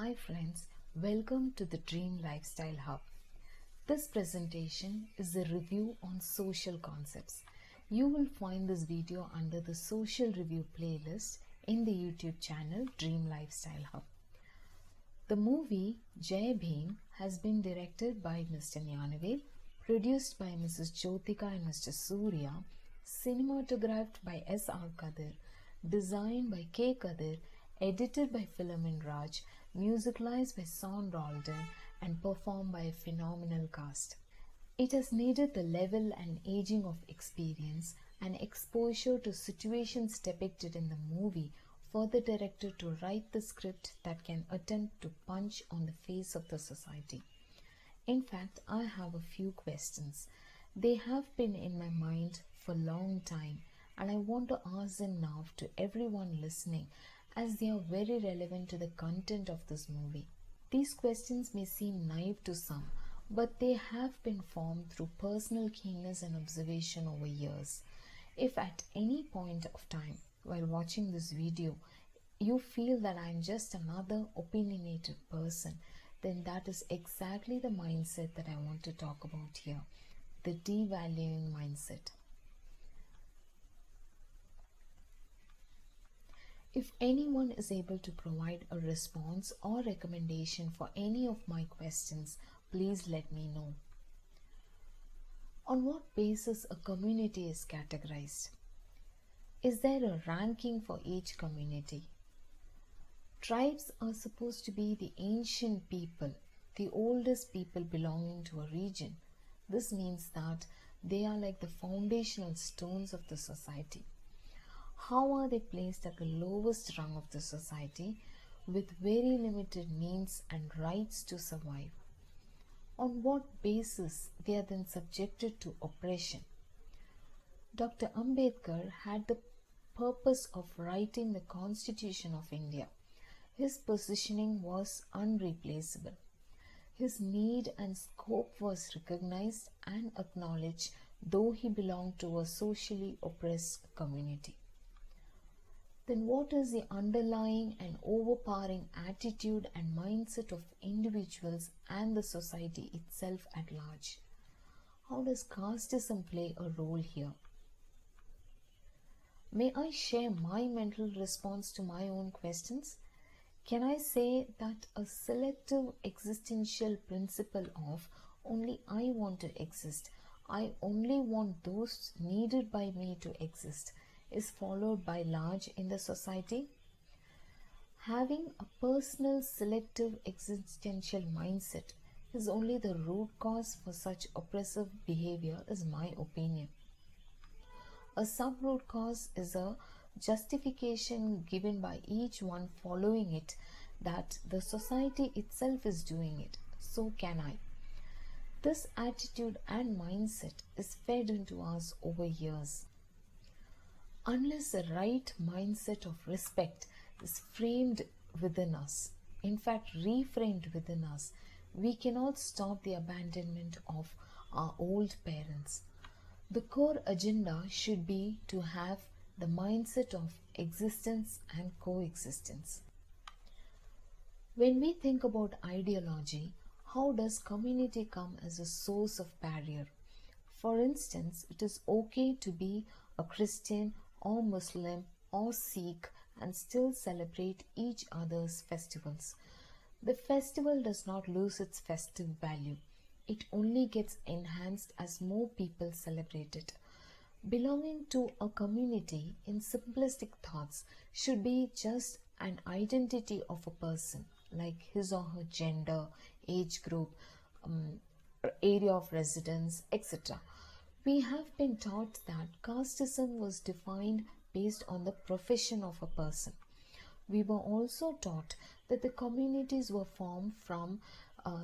Hi friends, welcome to the Dream Lifestyle Hub. This presentation is a review on social concepts. You will find this video under the social review playlist in the YouTube channel Dream Lifestyle Hub. The movie Jai Bhim has been directed by Mr. Gnanavel, produced by Mrs. Jyothika and Mr. Surya, cinematographed by S.R. Kathir, designed by K. Kathir, edited by Philomen Raj, musicalized by Sean Roldan, and performed by a phenomenal cast. It has needed the level and aging of experience and exposure to situations depicted in the movie for the director to write the script that can attempt to punch on the face of the society. In fact, I have a few questions. They have been in my mind for a long time, and I want to ask them now to everyone listening as they are very relevant to the content of this movie. These questions may seem naive to some, but they have been formed through personal keenness and observation over years. If at any point of time while watching this video you feel that I am just another opinionated person, then that is exactly the mindset that I want to talk about here, the devaluing mindset. If anyone is able to provide a response or recommendation for any of my questions, please let me know. On what basis a community is categorized? Is there a ranking for each community? Tribes are supposed to be the ancient people, the oldest people belonging to a region. This means that they are like the foundational stones of the society. How are they placed at the lowest rung of the society with very limited means and rights to survive? On what basis they are then subjected to oppression? Dr. Ambedkar had the purpose of writing the Constitution of India. His positioning was unreplaceable. His need and scope was recognized and acknowledged, though he belonged to a socially oppressed community. Then what is the underlying and overpowering attitude and mindset of individuals and the society itself at large? How does casteism play a role here? May I share my mental response to my own questions? Can I say that a selective existential principle of only I want to exist, I only want those needed by me to exist, is followed by large in the society? Having a personal selective existential mindset is only the root cause for such oppressive behavior, is my opinion. A sub-root cause is a justification given by each one following it that the society itself is doing it, so can I. This attitude and mindset is fed into us over years. Unless the right mindset of respect is framed within us, in fact reframed within us, we cannot stop the abandonment of our old parents. The core agenda should be to have the mindset of existence and coexistence. When we think about ideology, how does community come as a source of barrier? For instance, it is okay to be a Christian or Muslim or Sikh and still celebrate each other's festivals. The festival does not lose its festive value. It only gets enhanced as more people celebrate it. Belonging to a community in simplistic thoughts should be just an identity of a person, like his or her gender, age group, area of residence, etc. We have been taught that casteism was defined based on the profession of a person. We were also taught that the communities were formed from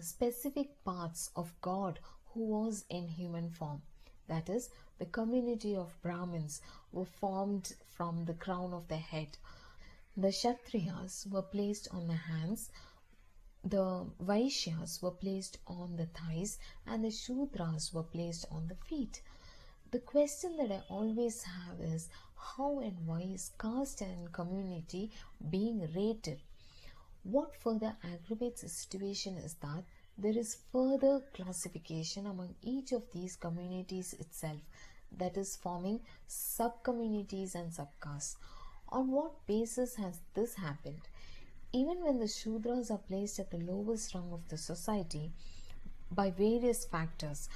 specific parts of God who was in human form. That is, the community of Brahmins were formed from the crown of the head. The Kshatriyas were placed on the hands, the Vaishyas were placed on the thighs, and the Shudras were placed on the feet. The question that I always have is, how and why is caste and community being rated? What further aggravates the situation is that there is further classification among each of these communities itself, that is, forming sub-communities and subcastes. On what basis has this happened? Even when the Shudras are placed at the lowest rung of the society by various factors,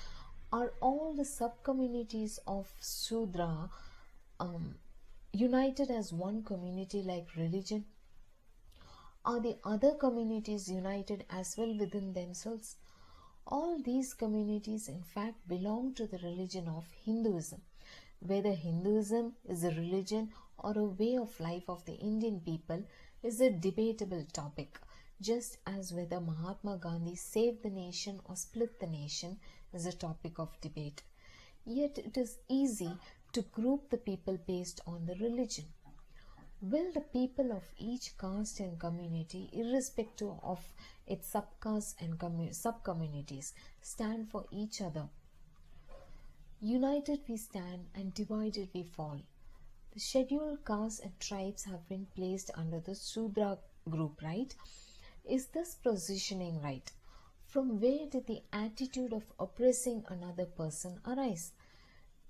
are all the sub-communities of Shudra um, united as one community like religion? Are the other communities united as well within themselves? All these communities, in fact, belong to the religion of Hinduism. Whether Hinduism is a religion or a way of life of the Indian people is a debatable topic, just as whether Mahatma Gandhi saved the nation or split the nation is a topic of debate. Yet it is easy to group the people based on the religion. Will the people of each caste and community, irrespective of its subcastes and sub-communities, stand for each other? United we stand and divided we fall. The scheduled castes and tribes have been placed under the Shudra group, right? Is this positioning right? From where did the attitude of oppressing another person arise?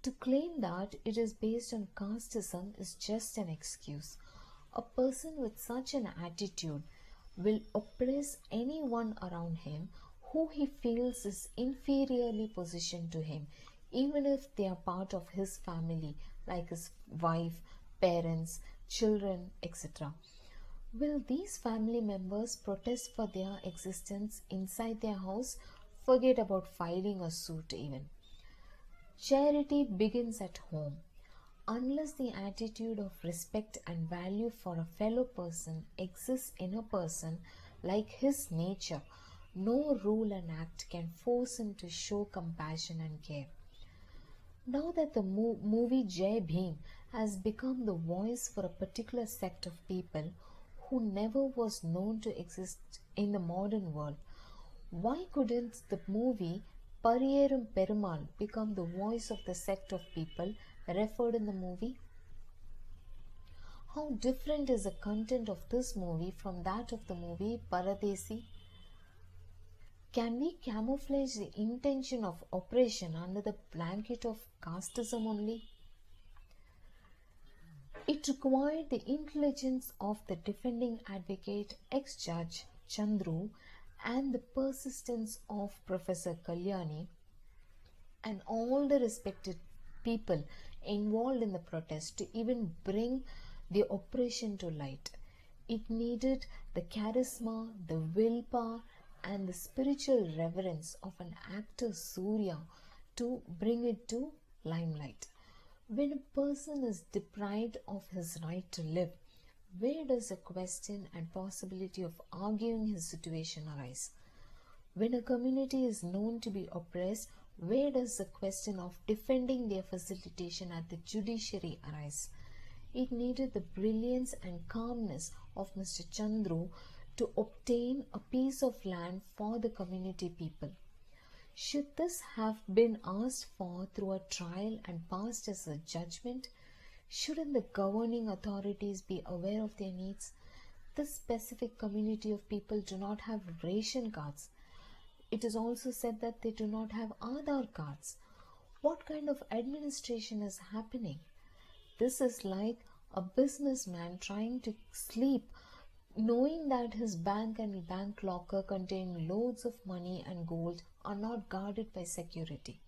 To claim that it is based on casteism is just an excuse. A person with such an attitude will oppress anyone around him who he feels is inferiorly positioned to him, even if they are part of his family, like his wife, parents, children, etc. Will these family members protest for their existence inside their house? Forget about filing a suit even. Charity begins at home. Unless the attitude of respect and value for a fellow person exists in a person like his nature, no rule and act can force him to show compassion and care. Now that the movie Jai Bhim has become the voice for a particular sect of people who never was known to exist in the modern world, why couldn't the movie Pariyerum Perumal become the voice of the sect of people referred in the movie? How different is the content of this movie from that of the movie Paradesi? Can we camouflage the intention of oppression under the blanket of casteism only? It required the intelligence of the defending advocate, ex-judge Chandru, and the persistence of Professor Kalyani and all the respected people involved in the protest to even bring the oppression to light. It needed the charisma, the willpower, and the spiritual reverence of an actor Surya to bring it to limelight. When a person is deprived of his right to live, where does the question and possibility of arguing his situation arise? When a community is known to be oppressed, where does the question of defending their facilitation at the judiciary arise? It needed the brilliance and calmness of Mr. Chandru to obtain a piece of land for the community people. Should this have been asked for through a trial and passed as a judgment? Shouldn't the governing authorities be aware of their needs? This specific community of people do not have ration cards. It is also said that they do not have Aadhaar cards. What kind of administration is happening? This is like a businessman trying to sleep, knowing that his bank and bank locker containing loads of money and gold are not guarded by security.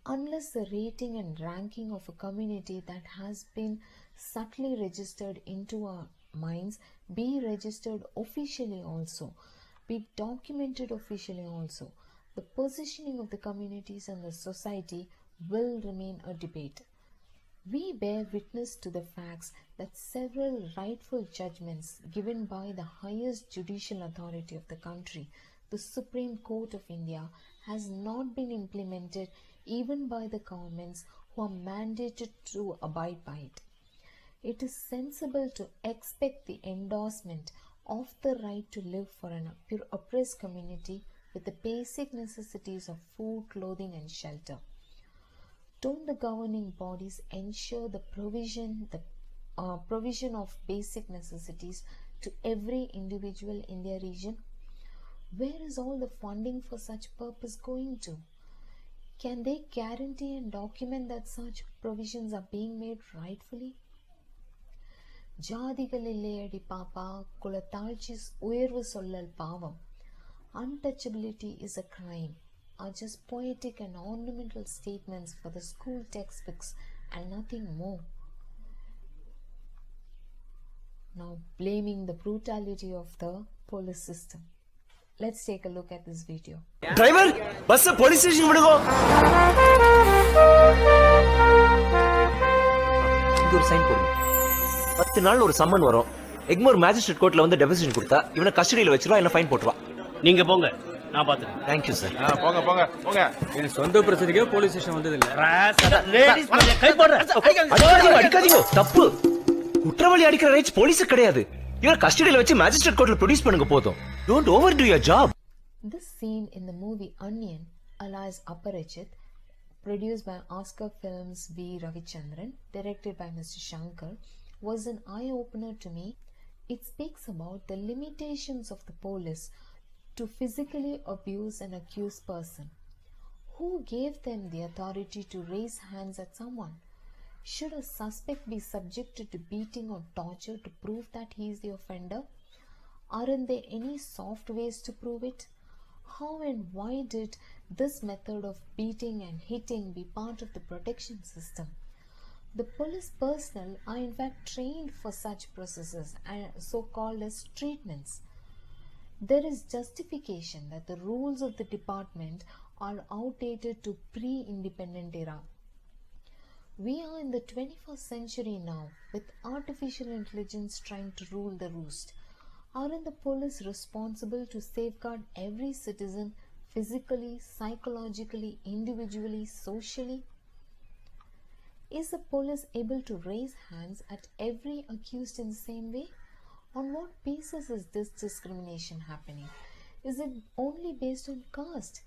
Unless the rating and ranking of a community that has been subtly registered into our minds be registered officially also, be documented officially also, the positioning of the communities and the society will remain a debate. We bear witness to the facts that several rightful judgments given by the highest judicial authority of the country, the Supreme Court of India, has not been implemented even by the governments who are mandated to abide by it. It is sensible to expect the endorsement of the right to live for an oppressed community with the basic necessities of food, clothing, and shelter. Don't the governing bodies ensure the provision of basic necessities to every individual in their region? Where is all the funding for such purpose going to? Can they guarantee and document that such provisions are being made rightfully? ஜாதிகளில்லையடி பாப்பா குலத்தாழ்ச்சி உயர்வு சொல்லல் பாவம். Untouchability is a crime are just poetic and ornamental statements for the school textbooks and nothing more. Now blaming the brutality of the police system. Let's take a look at this video. Driver, bus police station vidugo. இங்க ஒரு sign போடுங்க. 10 நாள் ஒரு summon வரும். Egmore magistrate கோர்ட்ல வந்து deposition கொடுத்தா இவனை கஸ்டடியில வச்சிருவா இல்ல ஃபைன் போட்டுருவா. நீங்க போங்க, நான் பாத்துறேன். Thank you sir. போங்க போங்க போங்க. இது சொந்த பிரச்சனைக்கே போலீஸ் ஸ்டேஷன் வந்தது இல்ல. லேடிஸ் கை போடுற. அடிக்காதீங்க, தப்பு. குற்றவாளி அடிக்கிற ரைட்ஸ் போலீஸுக்கு கிடையாது. இவனை கஸ்டடியில வச்சு மேஜிஸ்ட்ரேட் கோர்ட்ல ப்ரொடியூஸ் பண்ணுங்க போதும். Don't overdo your job. This scene in the movie Onion, alias Aparajit, produced by Oscar Films V. Ravichandran, directed by Mr. Shankar, was an eye-opener to me. It speaks about the limitations of the police to physically abuse an accused person. Who gave them the authority to raise hands at someone? Should a suspect be subjected to beating or torture to prove that he is the offender? Aren't there any soft ways to prove it? How and why did this method of beating and hitting be part of the protection system? The police personnel are in fact trained for such processes and so-called as treatments. There is justification that the rules of the department are outdated to pre-independent era. We are in the 21st century now, with artificial intelligence trying to rule the roost. Aren't the police responsible to safeguard every citizen physically, psychologically, individually, socially? Is the police able to raise hands at every accused in the same way? On what basis is this discrimination happening? Is it only based on caste?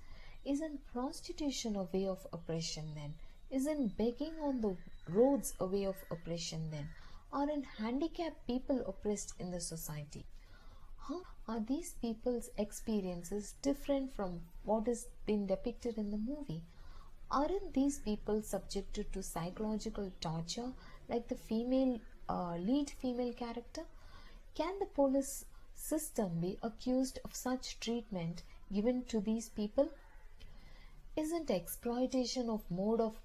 Isn't prostitution a way of oppression then? Isn't begging on the roads a way of oppression then? Aren't handicapped people oppressed in the society? How are these people's experiences different from what is being depicted in the movie? Aren't these people subjected to psychological torture like the lead female character? Can the police system be accused of such treatment given to these people? Isn't exploitation of mode of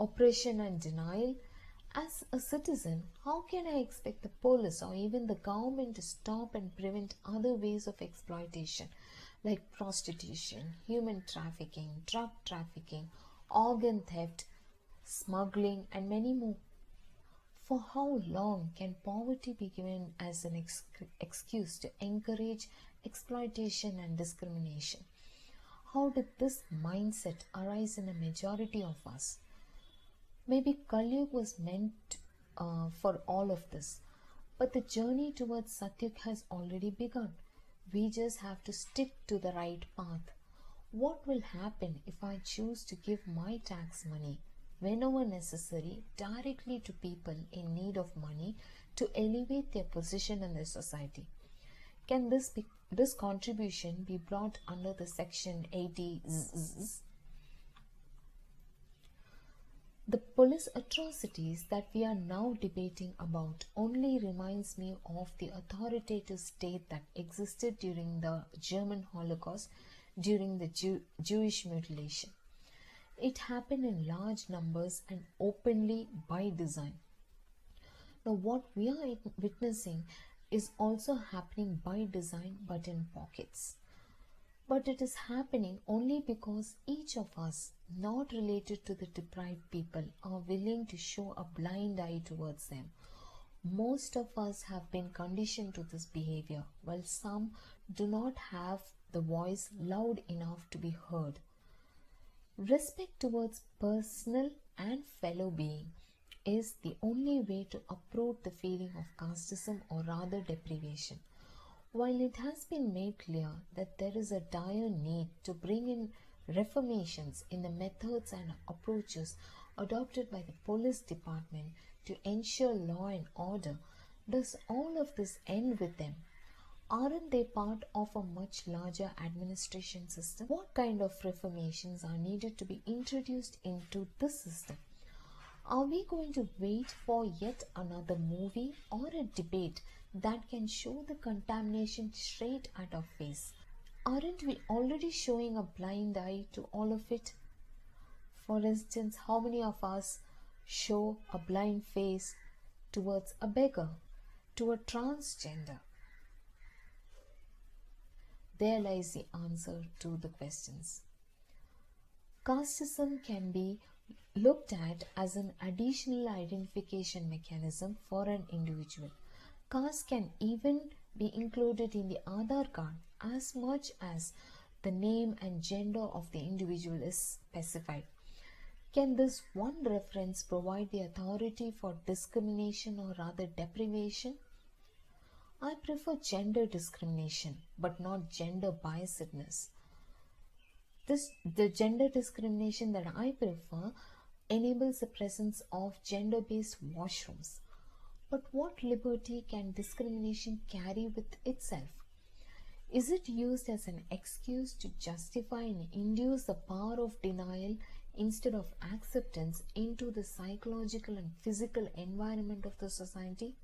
oppression and denial? As a citizen, how can I expect the police or even the government to stop and prevent other ways of exploitation like prostitution, human trafficking, drug trafficking, organ theft, smuggling, and many more? For how long can poverty be given as an excuse to encourage exploitation and discrimination? How did this mindset arise in a majority of us? Maybe Kalyug was meant for all of this, but the journey towards Satyug has already begun. We just have to stick to the right path. What will happen if I choose to give my tax money, whenever necessary, directly to people in need of money to elevate their position in the society? Can this contribution be brought under the section 80? The police atrocities that we are now debating about only reminds me of the authoritative state that existed during the German Holocaust, during the Jewish mutilation. It happened in large numbers and openly by design. Now what we are witnessing is also happening by design but in pockets. But it is happening only because each of us, not related to the deprived people, are willing to show a blind eye towards them. Most of us have been conditioned to this behavior, while some do not have the voice loud enough to be heard. Respect towards personal and fellow being is the only way to uproot the feeling of casteism or rather deprivation. While it has been made clear that there is a dire need to bring in reformations in the methods and approaches adopted by the police department to ensure law and order, Does all of this end with them? Aren't they part of a much larger administration system? What kind of reformations are needed to be introduced into this system? Are we going to wait for yet another movie or a debate that can show the contamination straight at our face? Aren't we already showing a blind eye to all of it? For instance, how many of us show a blind face towards a beggar, to a transgender? There lies the answer to the questions. Casteism can be looked at as an additional identification mechanism for an individual. Caste can even be included in the Aadhaar card as much as the name and gender of the individual is specified. Can this one reference provide the authority for discrimination or rather deprivation? I prefer gender discrimination, but not gender biasedness. The gender discrimination that I prefer enables the presence of gender-based washrooms. But what liberty can discrimination carry with itself? Is it used as an excuse to justify and induce the power of denial instead of acceptance into the psychological and physical environment of the society?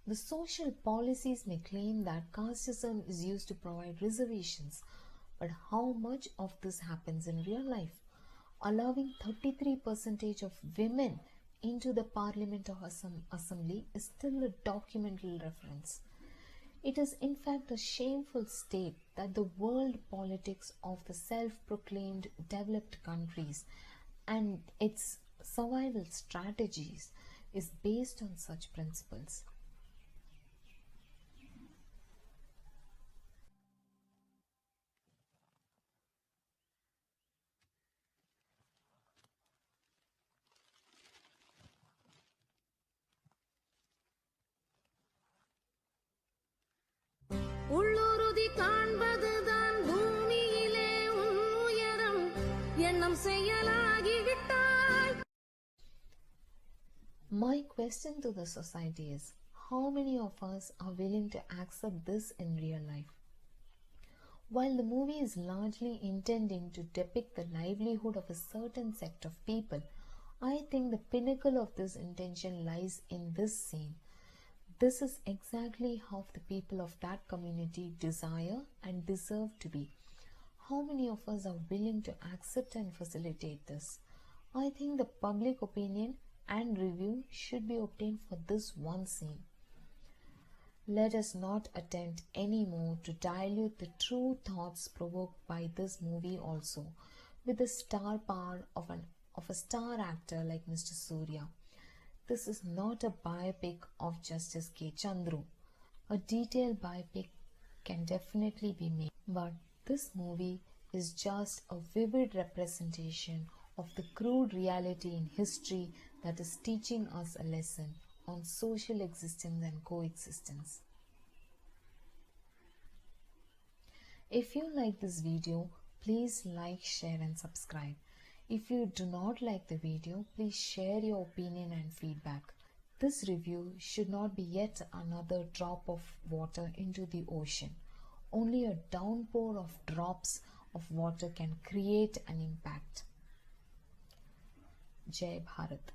The social policies may claim that casteism is used to provide reservations, but how much of this happens in real life? Allowing 33% of women into the Parliament of Assembly is still a documental reference. It is in fact a shameful state that the world politics of the self-proclaimed developed countries and its survival strategies is based on such principles. உள்ளுறுதி காண்பதுதான் பூமியிலே உன் உயரம் எண்ணம் செயலாகிவிட்டாய். My question to the society is, how many of us are willing to accept this in real life? While the movie is largely intending to depict the livelihood of a certain sect of people, I think the pinnacle of this intention lies in this scene. This is exactly how the people of that community desire and deserve to be. How many of us are willing to accept and facilitate this? I think the public opinion and review should be obtained for this one scene. Let us not attempt anymore to dilute the true thoughts provoked by this movie also with the star power of a star actor like Mr. Surya. This is not a biopic of Justice K. Chandru. A detailed biopic can definitely be made, but this movie is just a vivid representation of the crude reality in history that is teaching us a lesson on social existence and coexistence. If you like this video, please like, share and subscribe. If you do not like the video, please share your opinion and feedback. This review should not be yet another drop of water into the ocean. Only a downpour of drops of water can create an impact. Jai Bharat.